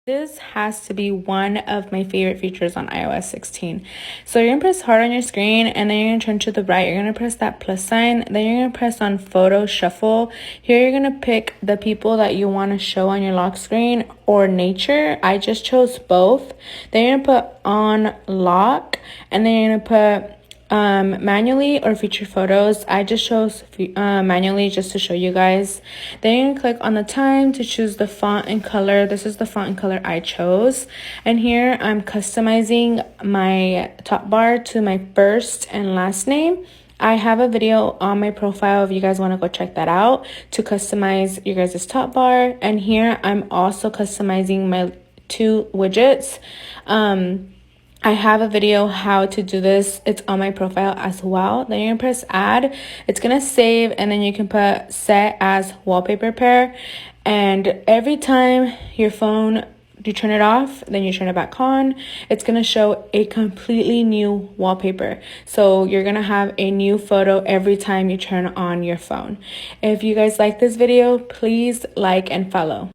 This has to be one of my favorite features on iOS 16. So you're gonna press hard on your screen, and then you're gonna turn to the right. You're gonna press that plus sign. Then you're gonna press on photo shuffle. Here you're gonna pick the people that you want to show on your lock screen or nature. I just chose both. Then you're gonna put on lock, and then you're gonna put manually or feature photos. I just chose manually just to show you guys. Then you can click on the time to choose the font and color. This is the font and color I chose, and here I'm customizing my top bar to my first and last name. I have a video on my profile if you guys want to go check that out to customize your guys' top bar. And here I'm also customizing my two widgets. I have a video how to do this. It's on my profile as well. Then you're gonna press add. It's gonna save, and then you can put set as wallpaper pair. And every time your phone, you turn it off, then you turn it back on, it's gonna show a completely new wallpaper. So you're gonna have a new photo every time you turn on your phone. If you guys like this video, please like and follow.